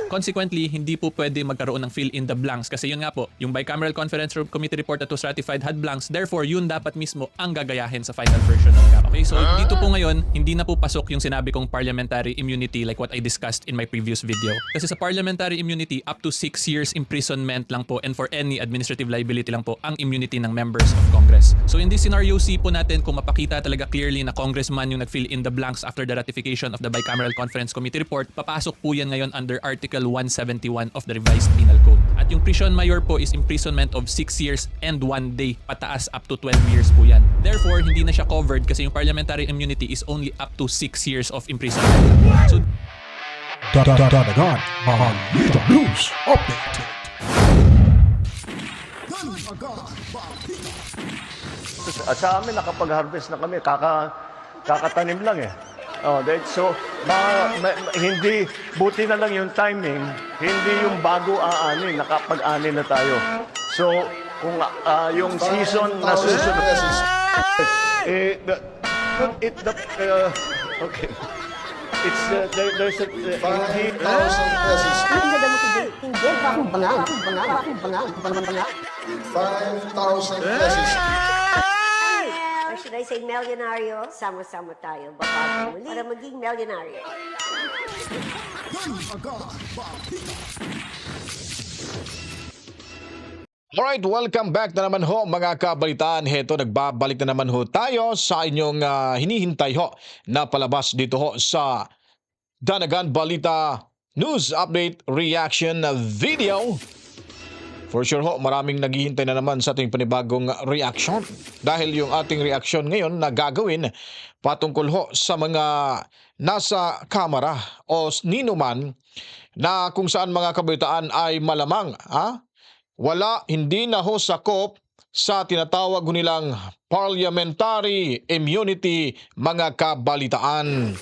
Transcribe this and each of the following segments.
Consequently, hindi po pwede magkaroon ng fill in the blanks kasi yun nga po, yung bicameral conference committee report that was ratified had blanks. Therefore, yun dapat mismo ang gagayahin sa final version ng CAP. Okay, so dito po ngayon, hindi na po pasok yung sinabi kong parliamentary immunity like what I discussed in my previous video. Kasi sa parliamentary immunity, up to 6 years imprisonment lang po and for any administrative liability lang po ang immunity ng members of Congress. So in this scenario, see po natin kung mapakita talaga clearly na congressman yung nag-fill in the blanks after the ratification of the bicameral conference committee report, papasok po yan ngayon under Article 171 of the Revised Penal Code. At yung prison mayor po is imprisonment of 6 years and 1 day, pataas up to 12 years po yan. Therefore, hindi na siya covered kasi yung parliamentary immunity is only up to 6 years of imprisonment. So, Danagan Balita News Update. At sa amin, nakapag-harvest na kami, kakatanim lang eh. So, hindi, buti na lang yung timing, hindi yung bago aanin, nakapag-ani na tayo. So, kung yung season na susunod, okay. It's, there's a, 5,000 pesos. Ang ganda mo hindi ba akong bangal? 5,000 pesos. Or should I say milyonaryo? Sama-sama tayo. Baka muli para maging milyonaryo. Alright, welcome back na naman ho mga kabalitaan. Heto, nagbabalik na naman ho tayo sa inyong hinihintay ho na palabas dito ho sa Danagan Balita News Update Reaction Video. For sure ho, maraming naghihintay na naman sa ating panibagong reaction. Dahil yung ating reaction ngayon na gagawin patungkol ho sa mga nasa kamera o nino man na kung saan mga kabalitaan ay malamang wala, hindi na ho sakop sa tinatawag nilang parliamentary immunity mga kabalitaan.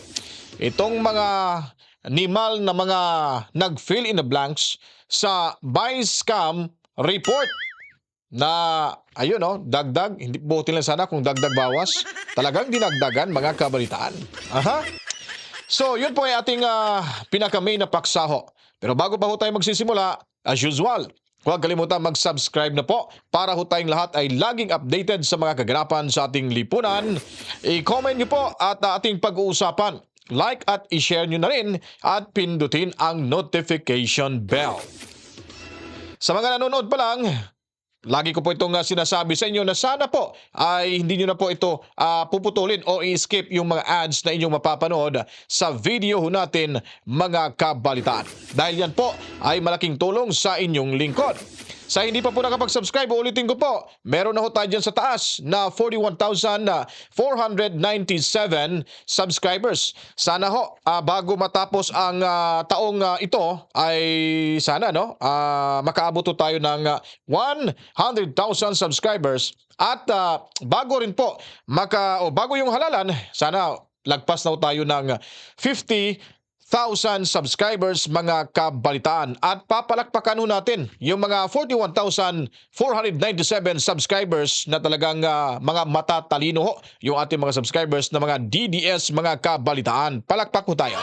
Itong mga nimal na mga nag-fill in the blanks sa Vice-Cam report na ayun dagdag, hindi buti lang sana kung dagdag bawas. Talagang dinagdagan mga kabalitaan. So yun po ay ating pinaka-main na paksa ho. Pero bago pa ho tayo magsisimula, as usual, huwag kalimutan mag-subscribe na po para ho tayong lahat ay laging updated sa mga kaganapan sa ating lipunan. I-comment nyo po at ating pag-uusapan. Like at i-share nyo na rin at pindutin ang notification bell. Sa mga nanonood pa lang, lagi ko po itong sinasabi sa inyo na sana po ay hindi nyo na po ito puputulin o i-skip yung mga ads na inyong mapapanood sa video natin mga kabalitaan. Dahil yan po ay malaking tulong sa inyong lingkod. Sa hindi pa po nakapag-subscribe, ulitin ko po, meron na ho tayo dyan sa taas na 41,497 subscribers. Sana ho, bago matapos ang taong ito, ay sana makaabot tayo ng 100,000 subscribers. At bago rin po, bago yung halalan, sana lagpas na tayo ng 50,000 subscribers mga kabalitaan at papalakpakan ho natin yung mga 41,497 subscribers na talagang mga matatalino ho yung ating mga subscribers na mga DDS mga kabalitaan. Palakpak ho tayo.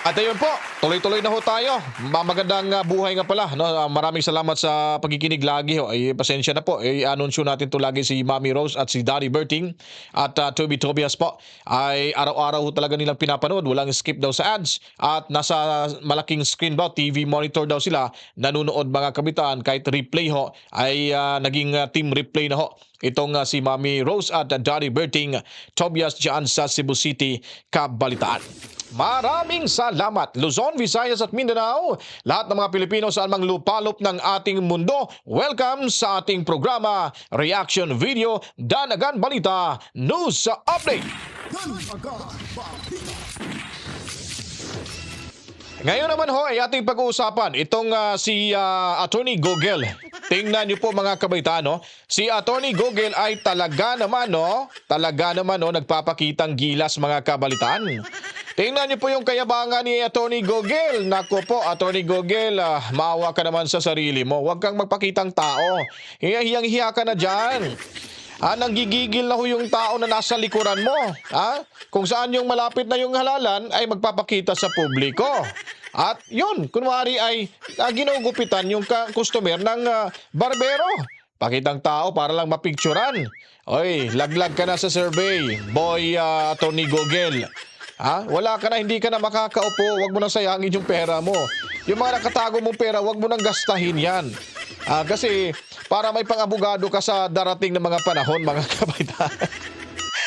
At ayun po, tuloy-tuloy na ho tayo. Magandang buhay nga pala. Maraming salamat sa pagkikinig lagi. Pasensya na po. I-anunsyo natin to lagi si Mami Rose at si Daddy Berting. At Toby Tobias po. Ay araw-araw ho talaga nilang pinapanood. Walang skip daw sa ads. At nasa malaking screen daw, TV monitor daw sila. Nanunood mga kabitaan. Kahit replay ho, ay naging team replay na ho. Itong si Mami Rose at Daddy Berting Tobias dyan sa Cebu City, Kabalitaan. Maraming salamat Luzon, Visayas at Mindanao. Lahat ng mga Pilipino sa anumang lupalop ng ating mundo. Welcome sa ating programa Reaction Video Danagan Balita News Update. Ngayon naman ho ay ating pag-uusapan itong si Attorney Gogel. Tingnan niyo po mga kabaitaan, si Attorney Gogel ay talaga naman nagpapakitang gilas mga kabalitaan. Tingnan niyo po yung kayabangan ni Attorney Gogel. Nako po, Attorney Gogel, maawa ka naman sa sarili mo. Huwag kang magpakitang tao. Hiyang-hiya ka na dyan. Nanggigigil na ho yung tao na nasa likuran mo. Kung saan yung malapit na yung halalan ay magpapakita sa publiko. At yun, kunwari ay ginugupitan yung customer ng barbero. Pakitang tao para lang mapicturan. Oy, laglag ka na sa survey, boy Tony Gogel. Wala ka na, hindi ka na makakaupo, wag mo nang sayangin yung pera mo. Yung mga nakatago mong pera, wag mo nang gastahin yan. Kasi para may pang-abogado ka sa darating na mga panahon, mga kabataan.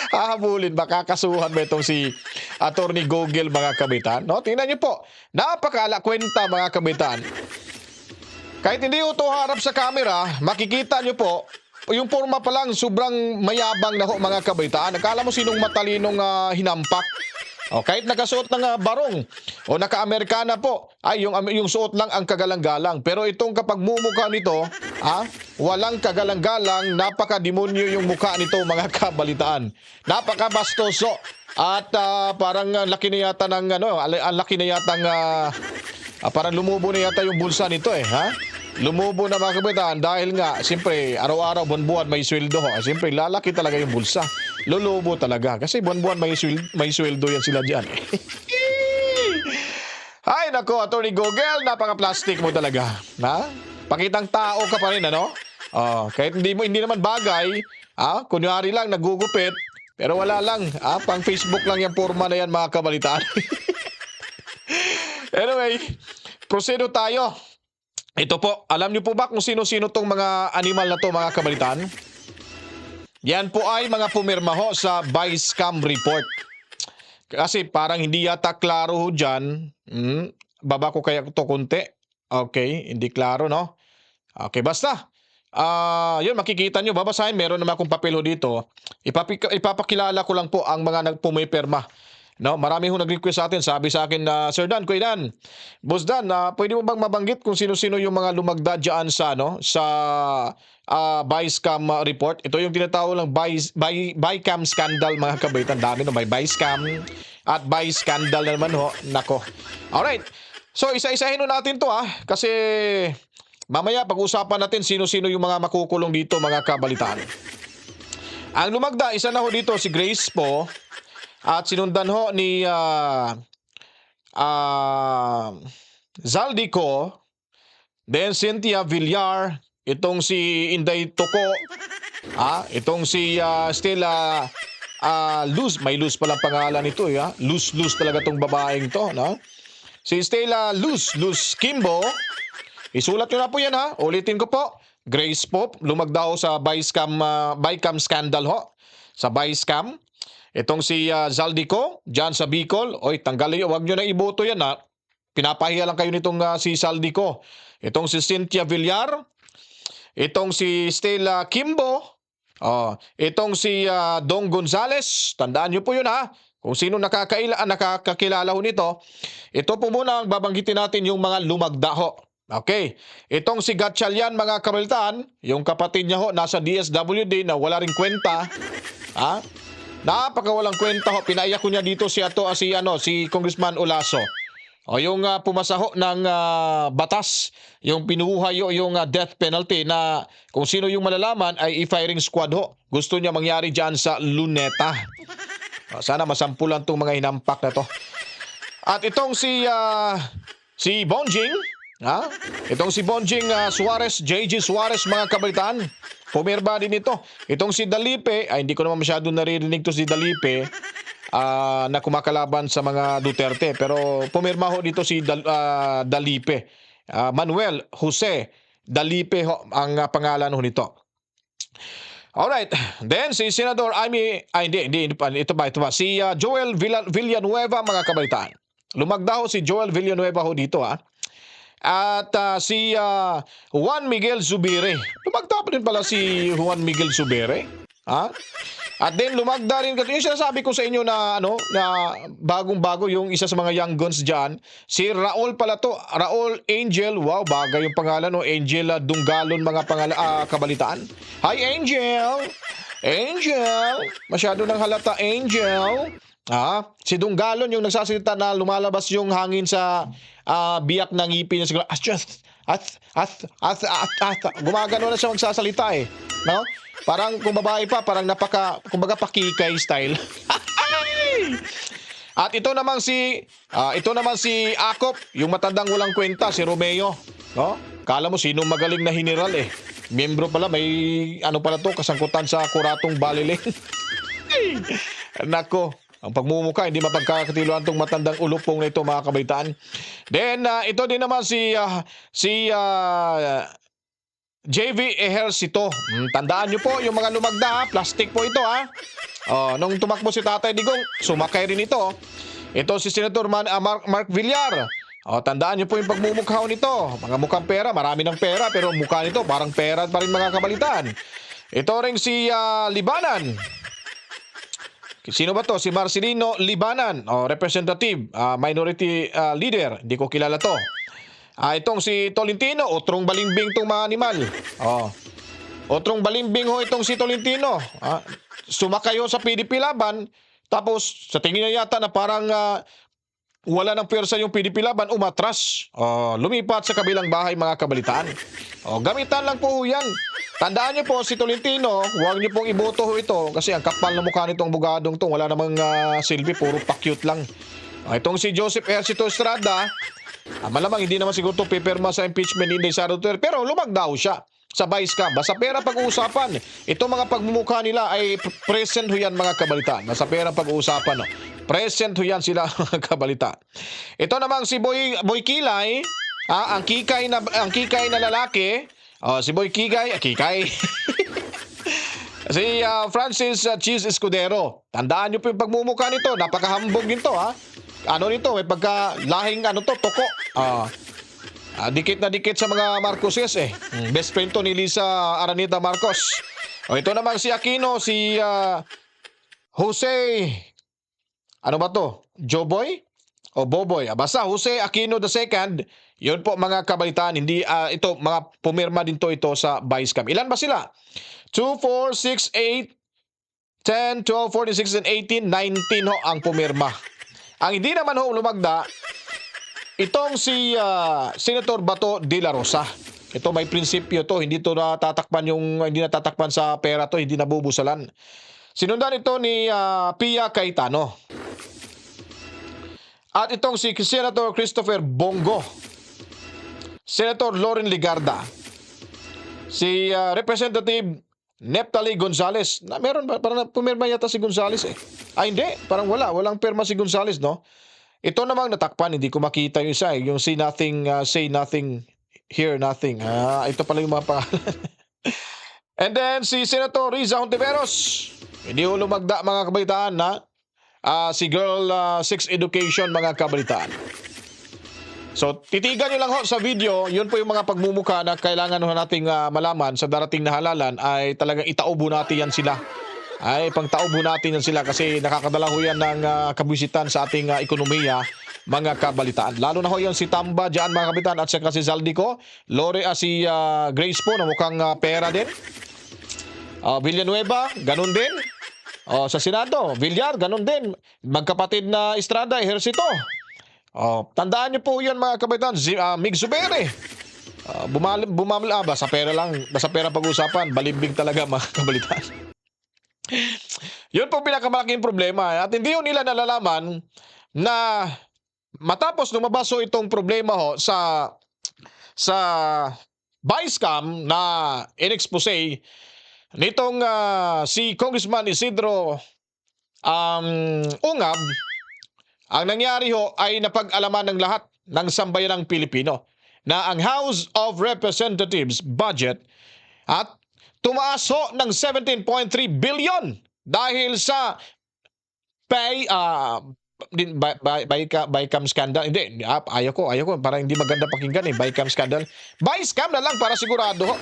Hahabulin, makakasuhan mo itong si Attorney Gogel, mga kabitan. No? Tingnan niyo po, napakala kwenta, mga kabitan. Kahit hindi ito harap sa camera, makikita niyo po, yung forma pa lang, sobrang mayabang na ho, mga kabitan. Akala mo sinong matalinong hinampak. Kahit nakasuot ng barong o naka-Amerikana po, ay yung suot lang ang kagalang-galang. Pero itong kapag mumukha nito, walang kagalang-galang, napaka-demonyo yung mukha nito, mga kabalitaan. Napaka-bastoso. At parang laki na yata ng laki na yata parang lumubo na yata yung bulsa nito Lumubo na, mga kabitan, dahil nga siyempre araw-araw, buwan-buwan may sweldo ho. Siyempre lalaki talaga yung bulsa. Lulubo talaga kasi buwan-buwan may sweldo yan sila diyan. Ay nako, Attorney Gogel, napaka-plastic mo talaga. Pakitang tao ka pa rin, ano? Kahit hindi naman bagay, kunyari lang nagugupit, pero wala lang, pang Facebook lang yung forma na yan, mga kabalitaan. Anyway, procedo tayo. Ito po, alam niyo po ba kung sino-sino tong mga animal na to, mga kabalitaan? Yan po ay mga pumirma ho sa Vice Cam report. Kasi parang hindi yata klaro ho dyan. Baba ko kaya ito kunti. Okay, hindi klaro, no? Okay, basta. Yun, makikita nyo, babasahin, meron naman akong papel ho dito. Ipapakilala ko lang po ang mga nagpumipirma. No, marami ho nag-request sa atin. Sabi sa akin na, Sir Dan, Kuya Dan, Boss Dan, pwede mo bang mabanggit kung sino-sino yung mga lumagda dyan sa Vice Cam report? Ito yung tinatawag ng Vicam scandal, mga kabaitan. Dami no, may Vice Cam at Vice scandal na naman ho. Nako. Alright. So, isa-isahin ho natin to kasi mamaya pag-usapan natin sino-sino yung mga makukulong dito, mga kabalitaan. Ang lumagda, isa na ho dito si Grace po. At sinundan ho ni Zaldico, then Cynthia Villar, itong si Inday Toko, itong si Stella Luz, may Luz palang pangalan nito, Luz talaga tong babaeng to, no? Si Stella Luz Kimbo, isulat nyo na po yan, ulitin ko po, Grace Pop, lumagda ho sa Vicam scandal ho, sa Vice Cam. Itong si Zaldico, dyan sa Bicol, tanggalin, huwag nyo na iboto yan Pinapahiya lang kayo nitong si Zaldico. Itong si Cynthia Villar, itong si Stella Kimbo, itong si Dong Gonzales, tandaan nyo po yun kung sino nakakakilala ho nito. Ito po muna ang babanggitin natin yung mga lumagda ho. Okay, itong si Gatchalian, mga kabalitaan, yung kapatid niya ho, nasa DSWD na wala ring kwenta, napakawalang kwenta ho. Pinaiyak ko niya dito si Congressman Olaso. Yung pumasaho ng batas, yung pinuhay yung death penalty na kung sino yung malalaman ay i-firing squad ho. Gusto niya mangyari dyan sa Luneta. Sana masampulan tong mga hinampak na to. At itong si Bonjing, itong si Bonjing Suarez, JG Suarez, mga kabalitaan, pumirma din ito. Itong si Dalipe, hindi ko naman masyado naririnig to si Dalipe na kumakalaban sa mga Duterte. Pero pumirma ho dito si Dalipe. Manuel Jose Dalipe ho ang pangalan ho nito. Alright. Then si Senador ito ba? Si Joel Villanueva, mga kabalitaan. Lumagda ho si Joel Villanueva ho dito At si Juan Miguel Zubiri. Lumagda pa rin pala si Juan Miguel Zubiri. At then lumagda rin, yung sinasabi ko sa inyo na bagong-bago yung isa sa mga young guns dyan, si Raul pala to, Raul Angel. Wow, bagay yung pangalan, Angel Dunggalon, mga kabalitaan. Hi Angel, masyado nang halata Angel. Si Dunggalon yung nagsasalita na lumalabas yung hangin sa biyak ng ngipin niya. Gumagano na siya magsasalita no? Parang kung babae pa, parang kumbaga pakikay style. At ito naman si Akop, yung matandang walang kwenta, si Romeo. No? Kala mo sino magaling na general eh. Miyembro pala, may ano pala to, kasangkutan sa Kuratong Baliling. Nako, ang pagmumuka, hindi mapagkakatiluan tong matandang ulupong na ito, mga kabaitaan. Then, ito din naman si JV Ejercito. Tandaan nyo po, yung mga lumagda, plastic po ito ha. Nung tumakbo si Tatay Digong, sumakay rin ito. Ito si Senator Mark Villar. Tandaan nyo po yung pagmumukhaw nito. Mga mukhang pera, marami ng pera, pero mukha nito parang pera pa rin, mga kabalitaan. Ito rin si Libanan. Sino ba to? Si Marcelino Libanan, representative, minority leader. Hindi ko kilala to. Itong si Tolentino, utrong balimbing tong mga animal. Utrong balimbing ho itong si Tolentino. Sumakayo sa PDP Laban, tapos sa tingin niya yata na parang wala ng pwersa yung PDP Laban, umatras. Lumipat sa kabilang bahay, mga kabalitaan. Gamitan lang po yan. Tandaan niyo po, si Tolentino, huwag niyo pong iboto ho ito kasi ang kapal na mukha nitong bugadong to, wala namang silbi, puro pa-cute lang. Itong si Joseph Ejercito Estrada, malamang hindi naman siguro ito pipirma sa impeachment ni Sara Duterte, pero lumagdaw siya sa vice cam. Basta pera pag-uusapan. Itong mga pagmumukha nila ay present ho yan, mga kabalitaan. Basta pera pag-uusapan. Present ho yan sila, mga kabalitaan. Ito namang si Boy Kilay, ang kikay na lalaki. Si Boy Kikay. Si Francis Cheese Escudero. Tandaan nyo po yung pagmumukha nito. Napakahambog nito ha. Ano nito? May pagkalahing toko. Dikit na dikit sa mga Marcoses eh. Best friend to ni Lisa Araneta Marcos. Ito naman si Aquino, si Jose, ano ba to? Joboy? O Boboy? Basta Jose Aquino II. Yun po, mga kabalitaan. Hindi, ito, mga pumirma din to ito sa vice cam. Ilan ba sila? 2, 4, 6, 8, 10, 12, 14, 16, 18, 19 ho ang pumirma. Ang hindi naman ho lumagda, itong si Senator Bato de la Rosa. Ito may prinsipyo to, hindi natatakpan sa pera to, hindi nabubusalan. Sinundan ito ni Pia Cayetano. At itong si Senator Christopher Bongo, Senator Loren Ligarda, si Representative Neptali Gonzales. Meron ba? Parang pumirma yata si Gonzales eh. Hindi. Parang walang perma si Gonzales, no? Ito namang natakpan, hindi ko makita yung isa eh. Yung say nothing, hear nothing. Ito pala yung mga pangalan. And then si Senator Riza Hontiveros. Hindi ko lumagda, mga kabalitaan, na si Girl 6 Education, mga kabalitaan. So, titigan nyo lang ho sa video, yun po yung mga pagmumukha na kailangan ho nating malaman sa darating na halalan ay talagang itaubo natin yan sila. Ay, pangtaubo natin yan sila kasi nakakadala ho yan ng kabwisitan sa ating ekonomiya, mga kabalitaan. Lalo na ho yan si Tamba dyan, mga kabitan, at saka si Zaldico, si Grace po na mukhang pera din. Villanueva, ganun din. Sa Senado, Villar, ganun din. Magkapatid na Estrada, Ejercito. Tandaan niyo po yan, mga kabaitan. Mig Zubere. Basta pera lang. Basta pera pag-usapan. Balimbing talaga, mga kabalitan. Yun po pinakamalaking problema. At hindi yun nila nalalaman na matapos lumabas itong problema sa vice cam na in-expose nitong si Congressman Isidro Ungab, ang nangyari ho ay napag-alaman ng lahat ng sambayanang Pilipino na ang House of Representatives budget at tumaas ho ng 17.3 billion dahil sa bycam scandal. Hindi, ayaw ko. Parang hindi maganda pakinggan eh. Bycam scandal. Bycam na lang para sigurado ho.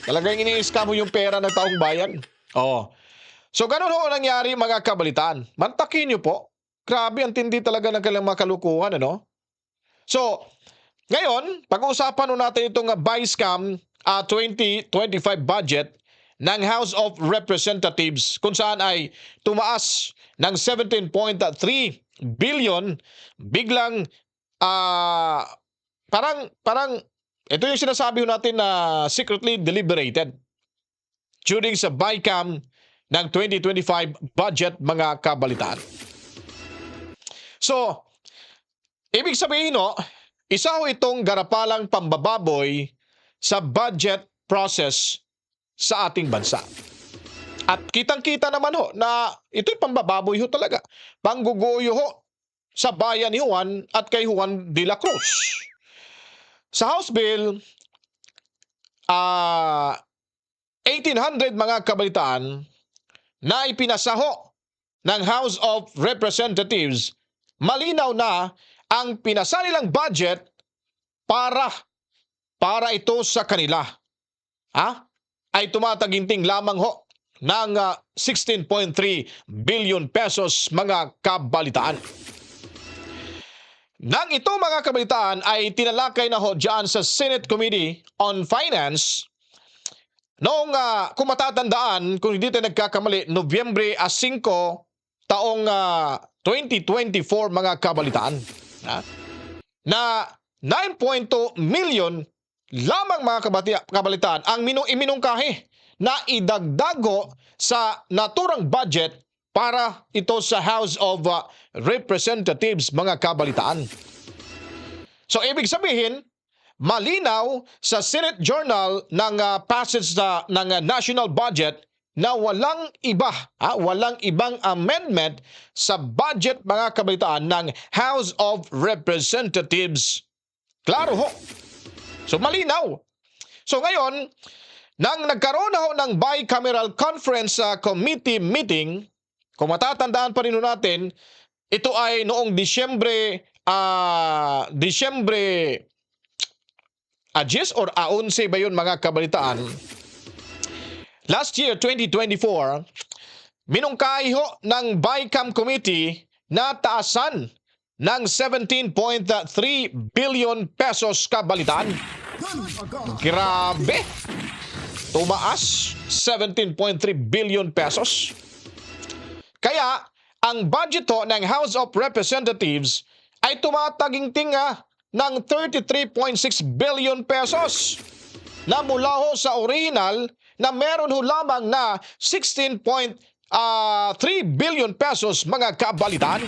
Talagang ini-scam mo yung pera ng taong bayan. So, ganun ho nangyari, mga kabalitaan. Mantakin nyo po. Grabe, ang tindi talaga ng kailang mga kalukuhan, ano? So, ngayon, pag-uusapan natin itong vice cam 2025 budget ng House of Representatives kung saan ay tumaas ng 17.3 billion. Biglang, parang, ito yung sinasabi natin na secretly deliberated. during sa BICAM ng 2025 budget, mga kabalitaan. So, ibig sabihin isa ho itong garapalang pambababoy sa budget process sa ating bansa. At kitang-kita naman na ito'y pambababoy talaga. Pangguguyo sa bayan ni Juan at kay Juan de la Cruz. Sa House Bill 1800, mga kabalitaan, na ipinasaho ng House of Representatives, malinaw na ang pinasa nilang budget para ito sa kanila ay tumataginting lamang ng 16.3 billion pesos, mga kabalitaan. Nang ito, mga kabalitaan, ay tinalakay na dyan sa Senate Committee on Finance noong, kung matatandaan, kung hindi tayo nagkakamali, Nobyembre 5, taong 2024, mga kabalitaan. Na 9.2 million lamang, mga kabalitaan, ang iminungkahi na idagdago sa naturang budget para ito sa House of Representatives, mga kabalitaan. So, ibig sabihin, malinaw sa Senate Journal ng passage ng national budget na walang ibang amendment sa budget, mga kabalitaan, ng House of Representatives. Klaro So, malinaw. So, ngayon, nang nagkaroon ng bicameral conference committee meeting, kung matatandaan pa rin natin, ito ay noong Disyembre 10 or 11 ba yun, mga kabalitaan? Last year, 2024, minungkahi ng BICAM Committee na taasan ng 17.3 billion pesos, kabalitaan. Grabe! Tumaas 17.3 billion pesos. Kaya, ang budget ng House of Representatives ay tumataginting ng 33.6 billion pesos na mula sa original na meron lamang na 16.3 billion pesos, mga kabalitaan.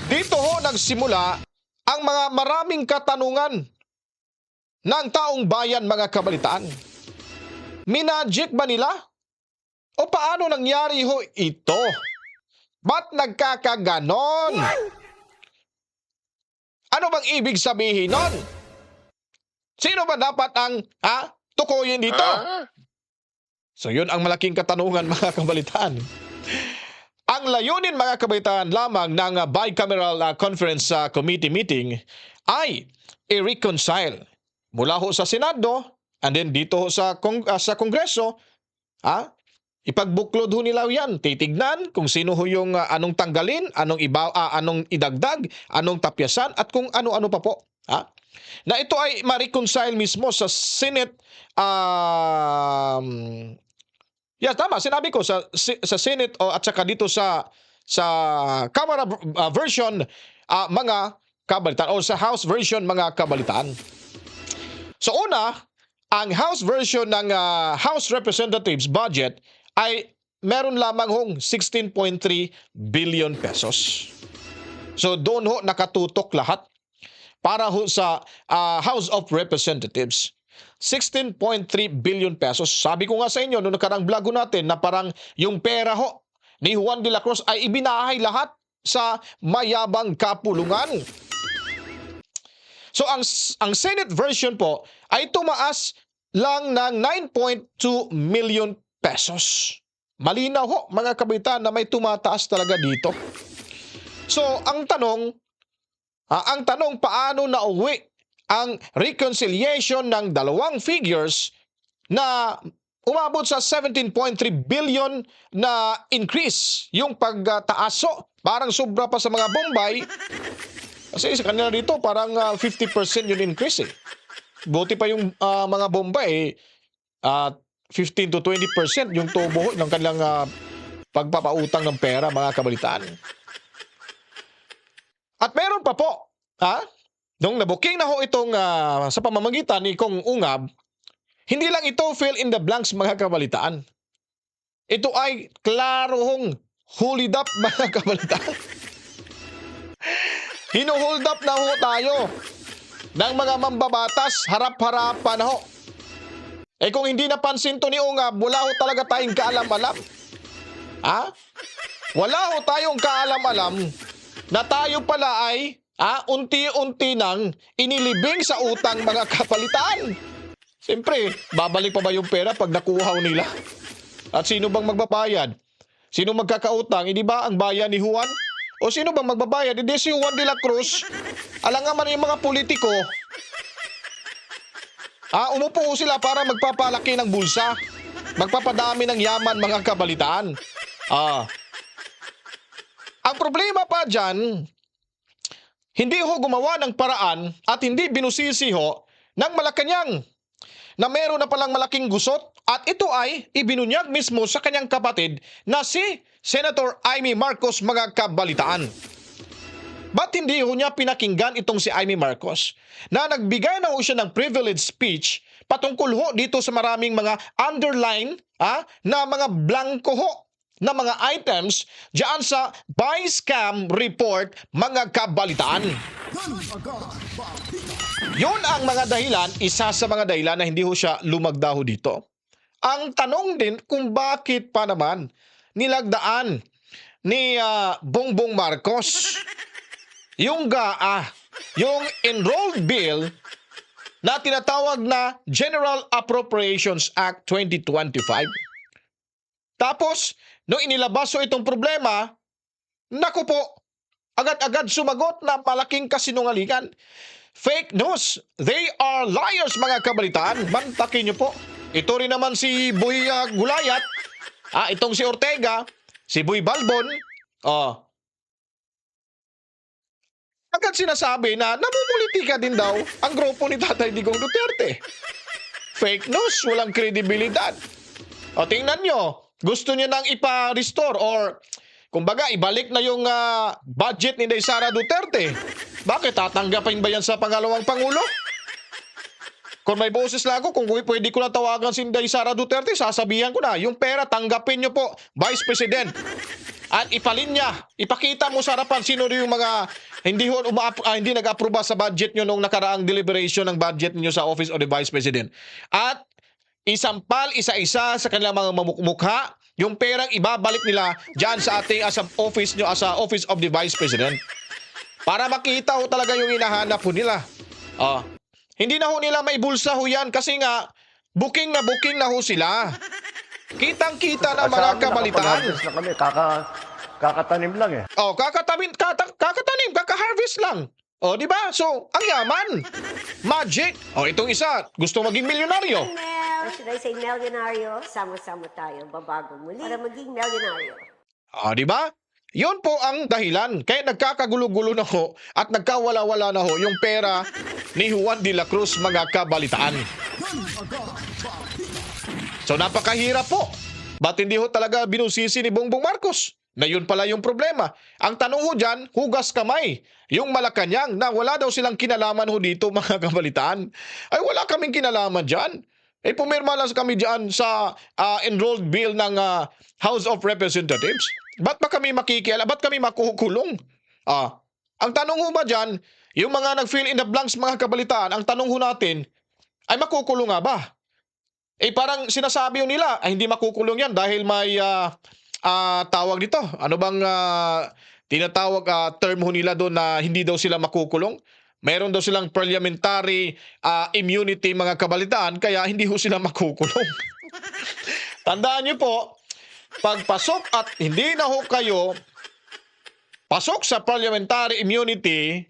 Dito nagsimula ang mga maraming katanungan ng taong bayan, mga kabalitaan. Minagic ba nila? O paano nangyari ito? Ba't nagkakaganon? Ano bang ibig sabihin nun? Sino ba dapat ang tukuyin dito? So yun ang malaking katanungan, mga kabalitaan. Ang layunin, mga kabalitaan, lamang ng bicameral conference committee meeting ay i-reconcile mula sa Senado and then dito sa Kongreso. Ipagbuklod nila yan. Titignan kung sino yung anong tanggalin, anong idagdag, anong tapyasan, at kung ano-ano pa po. Na ito ay ma-reconcile mismo sa Senate. Tama, sinabi ko sa Senate at saka dito sa Kamara version, mga kabalitaan, o sa House version, mga kabalitaan. So una, ang House version ng House Representatives budget ay meron lamang 16.3 billion pesos. So doon nakatutok lahat para sa House of Representatives. 16.3 billion pesos. Sabi ko nga sa inyo noong nakarang vlog natin na parang yung pera ni Juan de la Cruz ay ibinahay lahat sa mayabang kapulungan. So ang Senate version po ay tumaas lang ng 9.2 million pesos. Malinaw mga kabalitaan, na may tumataas talaga dito. So ang tanong paano nauwi ang reconciliation ng dalawang figures na umabot sa 17.3 billion na increase yung pagtaaso. Parang sobra pa sa mga Bombay. Kasi sa kanila dito parang 50% yung increase . Buti pa yung mga Bombay 15 to 20% yung tubo ng kanilang pagpapautang ng pera, mga kabalitaan. At meron pa po, nung nabuking na itong sa pamamagitan ni Kong Ungab, Hindi lang ito fill in the blanks mga kabalitaan. Ito ay klarong hold up mga kabalitaan. Hino-hold up na ho tayo ng mga mambabatas, harap-harapan ho. Kung hindi napansin to ni Ungab, wala ho talaga tayong kaalam-alam. Wala ho tayong kaalam-alam na tayo pala ay unti-unti nang inilibing sa utang mga kapalitaan. Siyempre, babalik pa ba yung pera pag nakuha ho nila? At sino bang magbabayad? Sino magkakautang? Hindi ba ang bayan ni Juan? O sino bang magbabayad? Hindi si Juan de la Cruz. Alangan man yung mga politiko. Umupo sila para magpapalaki ng bulsa. Magpapadami ng yaman mga kabalitaan. Ang problema pa dyan, hindi ho gumawa ng paraan at hindi binusisi ho ng Malacanang na meron na palang malaking gusot at ito ay ibinunyag mismo sa kanyang kapatid na si Senator Amy Marcos mga kabalitaan. Ba't hindi ho niya pinakinggan itong si Amy Marcos na nagbigay na ho siya ng privilege speech patungkol ho dito sa maraming mga underline na mga blanco ho na mga items diyan sa Vice Cam report mga kabalitaan. Yun ang mga dahilan, isa sa mga dahilan na hindi ho siya lumagdaho dito. Ang tanong din kung bakit pa naman nilagdaan ni Bongbong Marcos yung yung enrolled bill na tinatawag na General Appropriations Act 2025. Tapos, nung inilabas so itong problema, naku po, agad-agad sumagot na malaking kasinungalingan. Fake news. They are liars mga kabalitaan. Mantakin niyo po. Ito rin naman si Boy Gulayat. Itong si Ortega, si Boy Balbon. Agad sinasabi na namumulitika din daw ang grupo ni Tatay Digong Duterte. Fake news, walang kredibilidad. Tingnan nyo, gusto niya nang ipa-restore or kumbaga ibalik na yung budget ni Sara Duterte. Bakit tatanggapin ba yan sa pangalawang Pangulo? Kung may boses lang ako, kung pwede ko na tawagan si Sara Duterte, sasabihan ko na, yung pera tanggapin nyo po, Vice President. At ipalinya, ipakita mo sa harapan sino yung mga hindi nag-aproba sa budget nyo nung nakaraang deliberation ng budget niyo sa Office of the Vice President. At isampal isa-isa sa kanilang mga mukha yung perang ibabalik nila dyan sa ating office nyo as a Office of the Vice President. Para makita ho talaga yung hinahanap ho nila. Hindi na ho nila may bulsa ho yan kasi nga booking na ho sila. Kitang-kita na mga kabalitaan. Nakapag-harvest na kami, kakatanim lang eh. Kakatanim, kaka-harvest lang. Di ba? So, ang yaman. Magic. Itong isa, gusto maging milyonaryo. Or should I say milyonaryo? Sama-sama tayo, babago muli para maging milyonaryo. Di ba? Yun po ang dahilan. Kaya nagkakagulo-gulo na ho at nagkawala-wala na ho yung pera ni Juan de la Cruz mga kabalitaan. So napakahirap po. Ba't hindi ho talaga binusisi ni Bongbong Marcos? Na yun pala yung problema. Ang tanong ho dyan, hugas kamay. Yung Malacanang na wala daw silang kinalaman ho dito mga kabalitaan. Ay wala kaming kinalaman dyan. Pumirma lang kami dyan sa enrolled bill ng House of Representatives. Ba't ba kami makikialam? Ba't kami makukulong? Ang tanong ho ba dyan, yung mga nag-fill in the blanks mga kabalitaan, ang tanong ho natin, ay makukulong nga ba? Parang sinasabi yung nila, ay hindi makukulong yan dahil may tawag dito. Ano bang tinatawag term ho nila doon na hindi daw sila makukulong? Meron daw silang parliamentary immunity mga kabalitaan kaya hindi ho sila makukulong. Tandaan niyo po, pagpasok at hindi na ho kayo pasok sa parliamentary immunity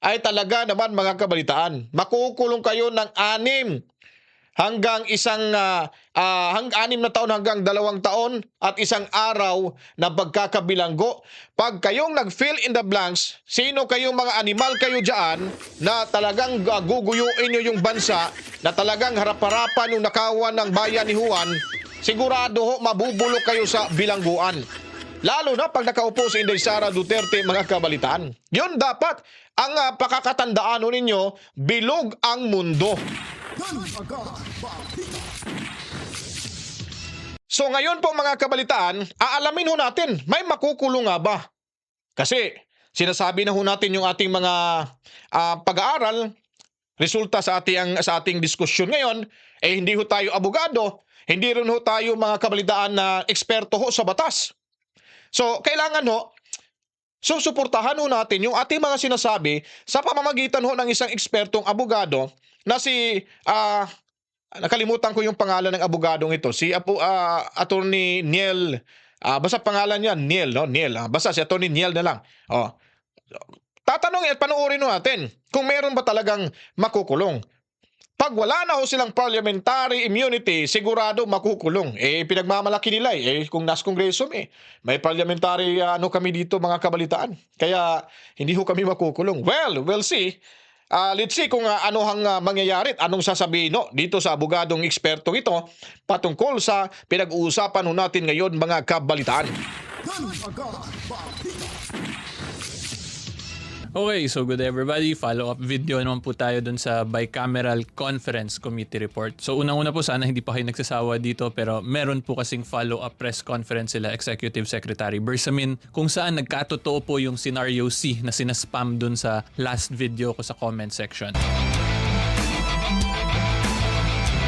ay talaga naman mga kabalitaan. Makukulong kayo ng 6 hanggang 6 na taon hanggang 2 taon at 1 araw na pagkakabilanggo. Pag kayong nag-fill in the blanks, sino kayong mga animal kayo dyan na talagang guguyuin nyo yung bansa, na talagang harap-harapan yung nakawan ng bayan ni Juan, sigurado ho mabubulok kayo sa bilangguan. Lalo na pag nakaupo si Inday Sara Duterte mga kabalitaan. Yun dapat ang pakakatandaan ninyo, bilog ang mundo. So ngayon po mga kabalitaan, aalamin ho natin, may makukulong nga ba? Kasi sinasabi na ho natin yung ating mga pag-aaral, resulta sa ating diskusyon ngayon, hindi ho tayo abogado, hindi rin ho tayo mga kabalitaan na eksperto ho sa batas. So kailangan ho, susuportahan ho natin yung ating mga sinasabi sa pamamagitan ho ng isang ekspertong abogado na si nakalimutan ko yung pangalan ng abogadong ito. Si Attorney Niel. Basta pangalan niya Niel, no? Niel. Basta si Attorney Niel na lang. Oh. Tatanungin at panuorin natin kung meron ba talagang makukulong. Pag wala na ho silang parliamentary immunity, sigurado makukulong. Pinagmamalaki nila kung nasa kongreso may parliamentary kami dito mga kabalitaan. Kaya hindi ho kami makukulong. Well, we'll see. Let's see kung ano ang mangyayari at anong sasabihin dito sa abogadong ekspertong ito patungkol sa pinag-uusapan natin ngayon mga kabalitaan. Okay, so good everybody. Follow-up video naman po tayo dun sa Bicameral Conference Committee Report. So unang-una po sana hindi pa kayo nagsasawa dito pero meron po kasing follow-up press conference sila Executive Secretary Bersamin kung saan nagkatotoo po yung scenario C na sinaspam dun sa last video ko sa comment section.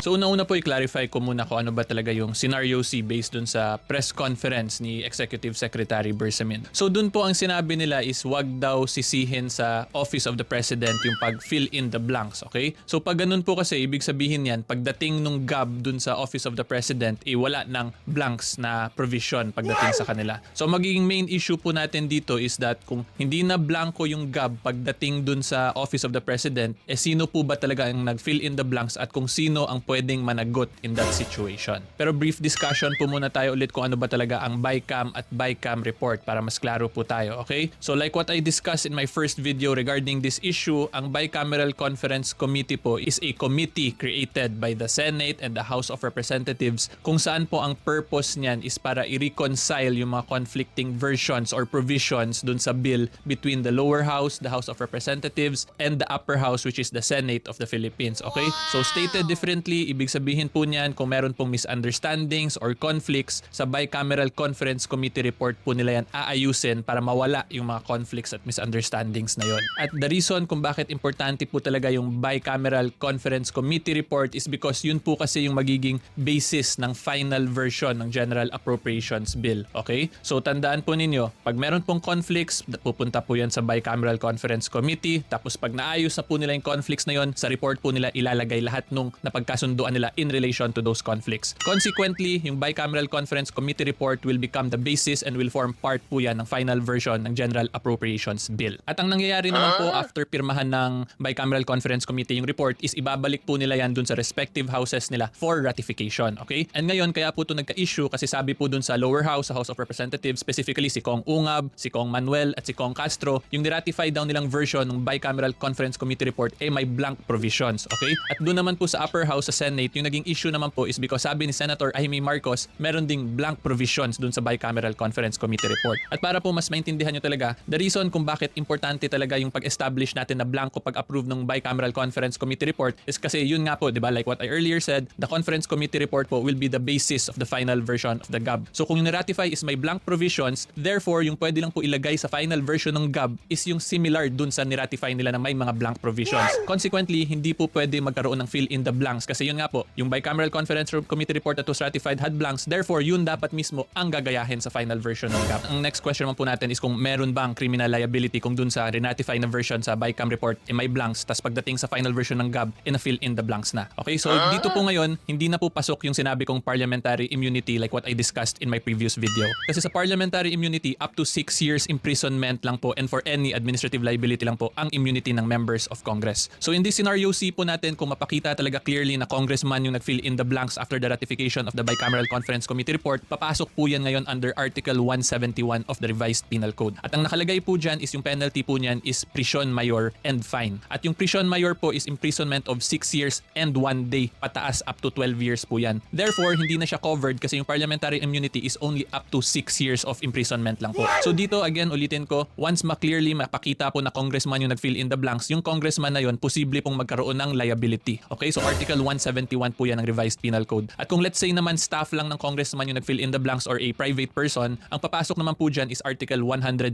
So una-una po i-clarify ko muna kung ano ba talaga yung scenario C based dun sa press conference ni Executive Secretary Bersamin. So dun po ang sinabi nila is wag daw sisihin sa Office of the President yung pag-fill in the blanks, okay? So pag ganun po kasi, ibig sabihin yan, pagdating nung GAB dun sa Office of the President, wala ng blanks na provision pagdating sa kanila. So magiging main issue po natin dito is that kung hindi na blanco yung GAB pagdating dun sa Office of the President, sino po ba talaga ang nag-fill in the blanks at kung sino ang pwedeng managot in that situation. Pero brief discussion po muna tayo ulit kung ano ba talaga ang BICAM at BICAM report para mas klaro po tayo, okay? So like what I discussed in my first video regarding this issue, ang Bicameral Conference Committee po is a committee created by the Senate and the House of Representatives kung saan po ang purpose niyan is para i-reconcile yung mga conflicting versions or provisions dun sa bill between the lower house, the House of Representatives, and the upper house which is the Senate of the Philippines, okay? So stated differently, ibig sabihin po niyan kung meron pong misunderstandings or conflicts sa Bicameral Conference Committee report po nila yan aayusin para mawala yung mga conflicts at misunderstandings na yon. At the reason kung bakit importante po talaga yung Bicameral Conference Committee report is because yun po kasi yung magiging basis ng final version ng General Appropriations Bill, okay? So tandaan po ninyo, pag meron pong conflicts, pupunta po yan sa Bicameral Conference Committee, tapos pag naayos na po nila yung conflicts na yon, sa report po nila ilalagay lahat nung napagkasunduan nila in relation to those conflicts. Consequently, yung Bicameral Conference Committee report will become the basis and will form part po yan ng final version ng General Appropriations Bill. At ang nangyayari naman po after pirmahan ng Bicameral Conference Committee yung report is ibabalik po nila yan dun sa respective houses nila for ratification, okay? And ngayon, kaya po ito nagka-issue kasi sabi po dun sa lower house, sa House of Representatives, specifically si Kong Ungab, si Kong Manuel at si Kong Castro, yung niratify daw nilang version ng Bicameral Conference Committee report may blank provisions, okay? At doon naman po sa upper house, sa Senate, yung naging issue naman po is because sabi ni Senator Amy Marcos, meron ding blank provisions dun sa Bicameral Conference Committee report. At para po mas maintindihan nyo talaga, the reason kung bakit importante talaga yung pag-establish natin na blanco pag-approve ng Bicameral Conference Committee report is kasi yun nga po, di ba, like what I earlier said, the Conference Committee report po will be the basis of the final version of the GAB. So kung yung ratify is may blank provisions, therefore yung pwede lang po ilagay sa final version ng GAB is yung similar dun sa niratify nila na may mga blank provisions. Consequently, hindi po pwede magkaroon ng fill in the blanks kasi yun nga po, yung Bicameral Conference Committee report that was ratified had blanks, therefore yun dapat mismo ang gagayahin sa final version ng GAB. Ang next question naman po natin is kung meron bang criminal liability kung dun sa reratify na version sa Bicam report may blanks, tas pagdating sa final version ng GAB fill in the blanks na. Okay, so dito po ngayon hindi na po pasok yung sinabi kong parliamentary immunity like what I discussed in my previous video. Kasi sa parliamentary immunity, up to 6 years imprisonment lang po and for any administrative liability lang po ang immunity ng members of Congress. So in this scenario C po natin, kung mapakita talaga clearly na congressman yung nag-fill in the blanks after the ratification of the Bicameral Conference Committee report, papasok po yan ngayon under Article 171 of the Revised Penal Code. At ang nakalagay po dyan is yung penalty po niyan is prison mayor and fine. At yung prison mayor po is imprisonment of 6 years and 1 day pataas up to 12 years po yan. Therefore, hindi na siya covered kasi yung parliamentary immunity is only up to 6 years of imprisonment lang po. So dito again, ulitin ko, once clearly mapakita po na congressman yung nag-fill in the blanks, yung congressman na yon posible pong magkaroon ng liability. Okay, so Article 171 po yan ng revised penal code. At kung let's say naman staff lang ng congressman yung nag-fill in the blanks or a private person, ang papasok naman po dyan is Article 170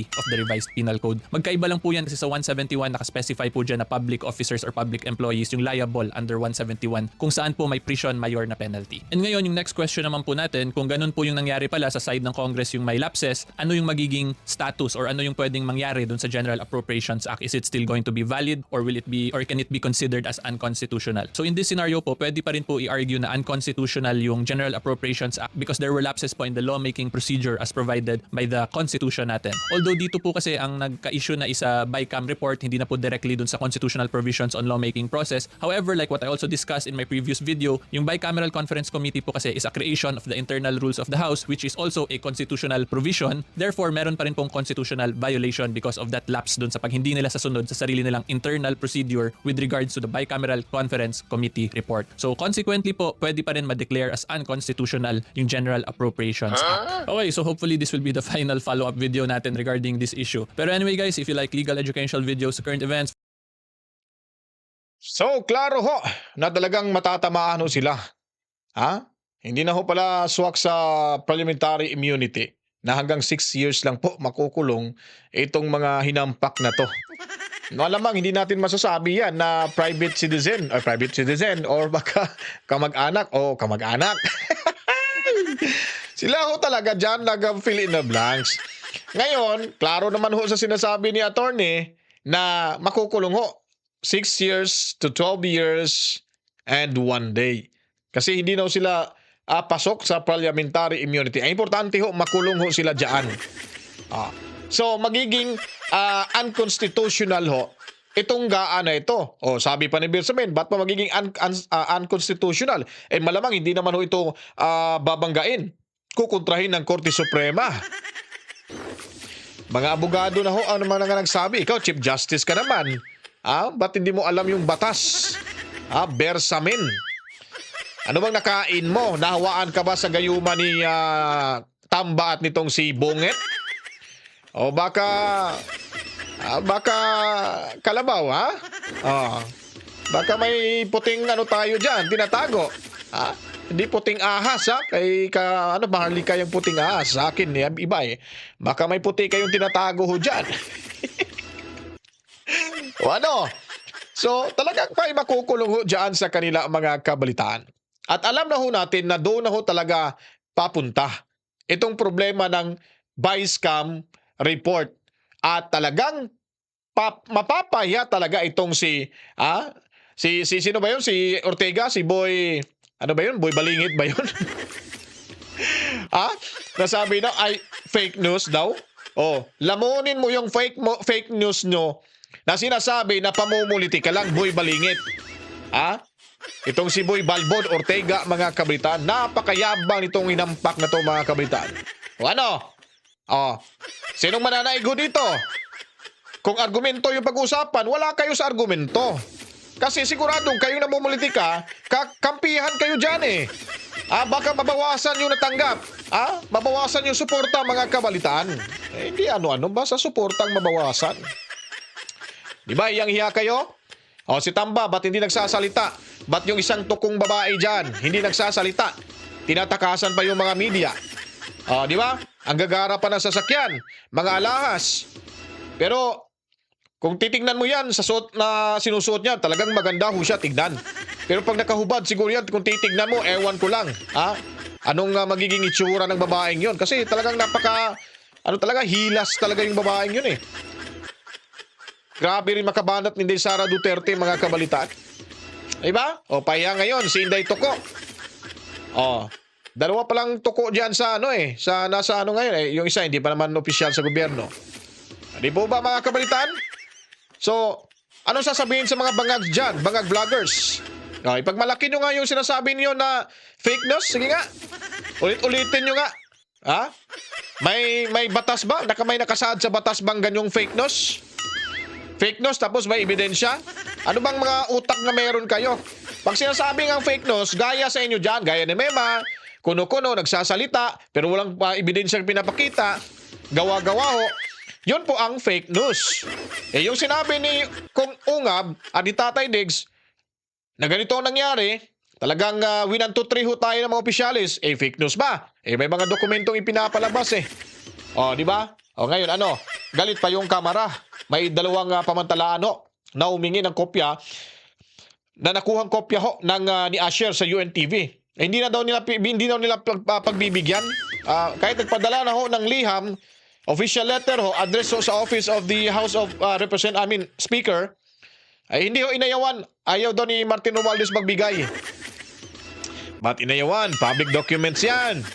of the revised penal code. Magkaiba lang po yan kasi sa 171 nakaspecify po dyan na public officers or public employees yung liable under 171 kung saan po may prison mayor na penalty. And ngayon yung next question naman po natin, kung ganun po yung nangyari pala sa side ng Congress yung may lapses, ano yung magiging status or ano yung pwedeng mangyari dun sa General Appropriations Act? Is it still going to be valid or will it be or can it be considered as unconstitutional? So in this scenario po, pwede pa rin po i-argue na unconstitutional yung General Appropriations Act because there were lapses po in the lawmaking procedure as provided by the Constitution natin. Although dito po kasi ang nagka-issue na isa BICAM report, hindi na po directly dun sa constitutional provisions on lawmaking process. However, like what I also discussed in my previous video, yung Bicameral Conference Committee po kasi is a creation of the internal rules of the House which is also a constitutional provision. Therefore, meron pa rin pong constitutional violation because of that lapse dun sa pag hindi nila sasunod sa sarili nilang internal procedure with regards to the Bicameral Conference Committee report. So consequently po, pwede pa rin ma-declare as unconstitutional yung General Appropriations Act. Okay, so hopefully this will be the final follow-up video natin regarding this issue. Pero anyway guys, if you like legal educational videos, current events, So, klaro ho na talagang matatamaan ho sila. Ha? Hindi na ho pala swak sa parliamentary immunity na hanggang 6 years lang po makukulong itong mga hinampak na to. Malamang hindi natin masasabi yan na private citizen or baka kamag-anak o kamag-anak. Sila ho talaga dyan nag-fill in the blanks. Ngayon, klaro naman ho sa sinasabi ni attorney na makukulong ho 6 years to 12 years and 1 day. Kasi hindi na ho sila pasok sa parliamentary immunity. Ang importante ho, makulong ho sila dyan. So, magiging unconstitutional ho itong gaan na ito. O, sabi pa ni Birsamen, ba't pa magiging unconstitutional? Eh, malamang hindi naman ho ito babanggain. Kukontrahin ng Korte Suprema. Mga abogado na ho, ano man nga nagsabi? Ikaw, Chief Justice ka naman. Ba't hindi mo alam yung batas? Bersamin. Ano bang nakain mo? Nahawaan ka ba sa gayuma ni Tamba at nitong si Bonget? O baka kalabaw, ha? Baka may puting ano tayo dyan, tinatago. Hindi puting ahas, ha? Mahalika yung puting ahas. Sa akin, iba eh. Baka may puti kayong tinatago ho dyan. O ano? So, talagang may makukulong ho dyan sa kanila mga kabalitaan. At alam na ho natin na doon na ho talaga papunta itong problema ng Bicam report. At talagang mapapahiya talaga itong si sino ba yun? Si Ortega? Si Boy, ano ba yun? Boy Balingit ba yun? Nasabi na ay fake news daw? Lamunin mo yung fake news nyo na sinasabi na pamumuliti ka lang, Boy Balingit. Itong si Boy Balbon Ortega, mga kabalitaan, napakayabang nitong hinampak na to, mga kabalitaan. O ano? Sinong mananaigo dito? Kung argumento yung pag-usapan, wala kayo sa argumento. Kasi siguradong kayong namumuliti ka, kampihan kayo dyan eh. Baka mabawasan yung natanggap. Mabawasan yung suporta, mga kabalitaan. Hindi ano-ano ba sa suportang mabawasan? Di ba, hiyang-hiya kayo? Si Tamba, ba't hindi nagsasalita? Ba't yung isang tukong babae dyan, hindi nagsasalita? Tinatakasan pa yung mga media. Di ba? Ang gagara pa ng sasakyan, mga alahas. Pero, kung titignan mo yan sa suot na sinusuot niya, talagang maganda ho siya tignan. Pero pag nakahubad, siguro yan, kung titignan mo, ewan ko lang. Anong magiging itsura ng babaeng yun? Kasi talagang hilas talaga yung babaeng yun eh. Grabe rin makabanat ni Sara Duterte, mga kabalitaan. Diba? Pahiya ngayon, si Inday Toko. Dalawa palang tuko diyan sa nasa ngayon yung isa hindi pa naman opisyal sa gobyerno. Di po ba, mga kabalitaan? So, ano sasabihin sa mga bangag diyan, bangag vloggers? Ipagmalaki nyo nga yung sinasabi niyo na fake news. Sige nga. Ulit-ulitin nyo nga. May batas ba? May nakasaad sa batas bang ganyong fake news? Fake news tapos may ebidensya? Ano bang mga utak na meron kayo? Pag sinasabi ng fake news, gaya sa inyo dyan, gaya ni Mema, kuno-kuno, nagsasalita, pero walang ebidensyang pinapakita, gawa-gawa ho, yun po ang fake news. Yung sinabi ni Kung Ungab at ni Tatay Diggs, na ganito ang nangyari, talagang 1, 2, 3 ho tayo ng mga opisyalis, fake news ba? May mga dokumentong ipinapalabas O, di ba? O ngayon, galit pa yung kamera. May dalawang pamantalaan na humingi ng kopya, na nakuhang kopya ng ni Asher sa UNTV. Hindi daw nila pagbibigyan. Kahit nagpadala na ng liham, official letter address sa office of the House of Speaker, ay hindi inayawan. Ayaw daw ni Martin Romualdez magbigay. Ba't inayawan? Public documents yan.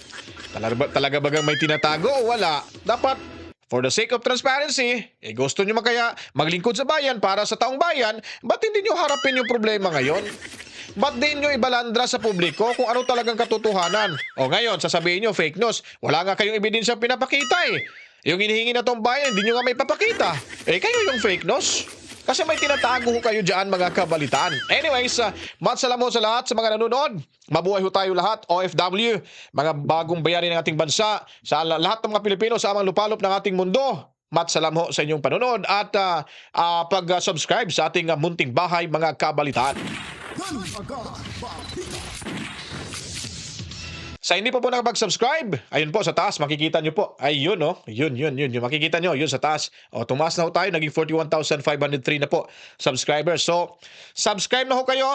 Talaga bagang may tinatago o wala? Dapat, for the sake of transparency, gusto nyo kaya maglingkod sa bayan para sa taong bayan, ba't hindi nyo harapin yung problema ngayon? Ba't din nyo ibalandra sa publiko kung ano talagang katotohanan? O ngayon, sasabihin nyo, fake news. Wala nga kayong ebidensya pinapakita Yung hinihingi na tong bayan, hindi nyo nga may papakita. Kayo yung fake news. Kasi may tinatago kayo dyan, mga kabalitaan. Anyways, matsalam mo sa lahat sa mga nanonood. Mabuhay ho tayo lahat, OFW, mga bagong bayani ng ating bansa, sa lahat ng mga Pilipino sa amang lupalop ng ating mundo. Matsalam ho sa inyong panonood at pag-subscribe sa ating munting bahay, mga kabalitaan. Sa hindi pa po nakapag-subscribe, ayun po sa taas, makikita nyo po. Ayun yun. Makikita nyo, yun sa taas. Tumaas na ho tayo, naging 41,503 na po subscribers. So, subscribe na ho kayo.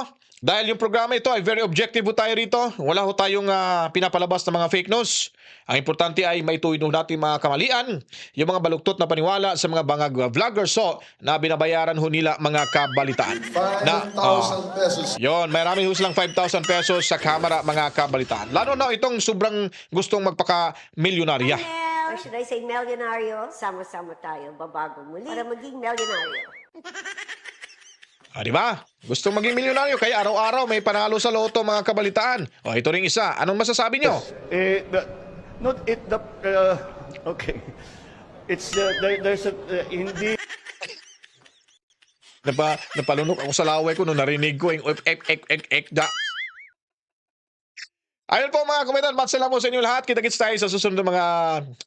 Dahil yung programa ito ay very objective ho tayo rito. Wala ho tayong pinapalabas ng mga fake news. Ang importante ay maituwid natin mga kamalian, yung mga baluktot na paniwala sa mga bangag vloggers na binabayaran ho nila mga kabalitaan. 5,000 pesos. Yon, marami ho silang 5,000 pesos sa kamera, mga kabalitaan. Lalo na itong sobrang gustong magpaka-milyonarya. Or should I say milyonaryo? Sama-sama tayo, babago muli para maging milyonaryo. Di ba? Gustong maging milyonaryo, kaya araw-araw may panalo sa loto, mga kabalitaan. Ito ring isa. Anong masasabi nyo? Okay. It's, there's a, hindi... Napalunok ako sa laway ko nung narinig ko yung da. Ayun po, mga komentan, matsala mo sa inyo lahat. Kita-kits tayo sa susunod na mga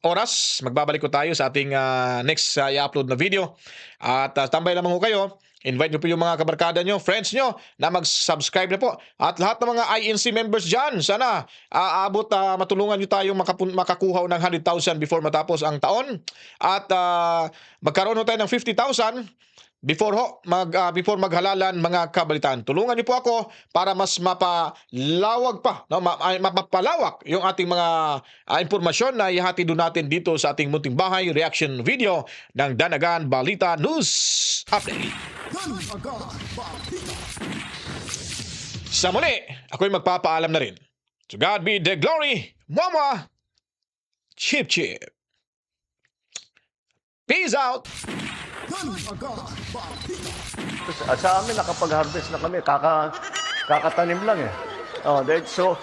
oras. Magbabalik ko tayo sa ating next i-upload na video. At tambay lamang ko kayo. Invite nyo po yung mga kabarkada nyo, friends nyo, na mag-subscribe na po. At lahat ng mga INC members dyan, sana matulungan nyo tayong makakuha ng 100,000 before matapos ang taon. At magkaroon tayo ng 50,000 before maghalalan, mga kabalitaan. Tulungan niyo po ako para mas mapalawak pa, mapapalawak yung ating mga impormasyon na ihatid doon natin dito sa ating munting bahay reaction video ng Danagan Balita News Update. Sa muli, ako'y magpapaalam na rin. To God be the glory, Mama! Chip Chip! Peace out! Sa amin, nakapag-harvest na kami. Kakatanim lang so,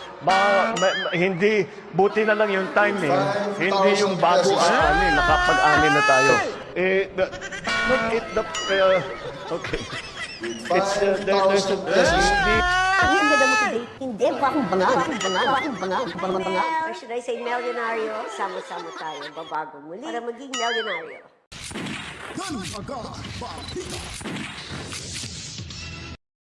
hindi, buti na lang yung timing. Hindi yung bago ani, nakapag-ani na tayo. Okay. It's, there's a, Ang ganda mo today. Hindi, bakong bangal. Or should I say milyonaryo? Sama-sama tayo, babago muli para maging milyonaryo.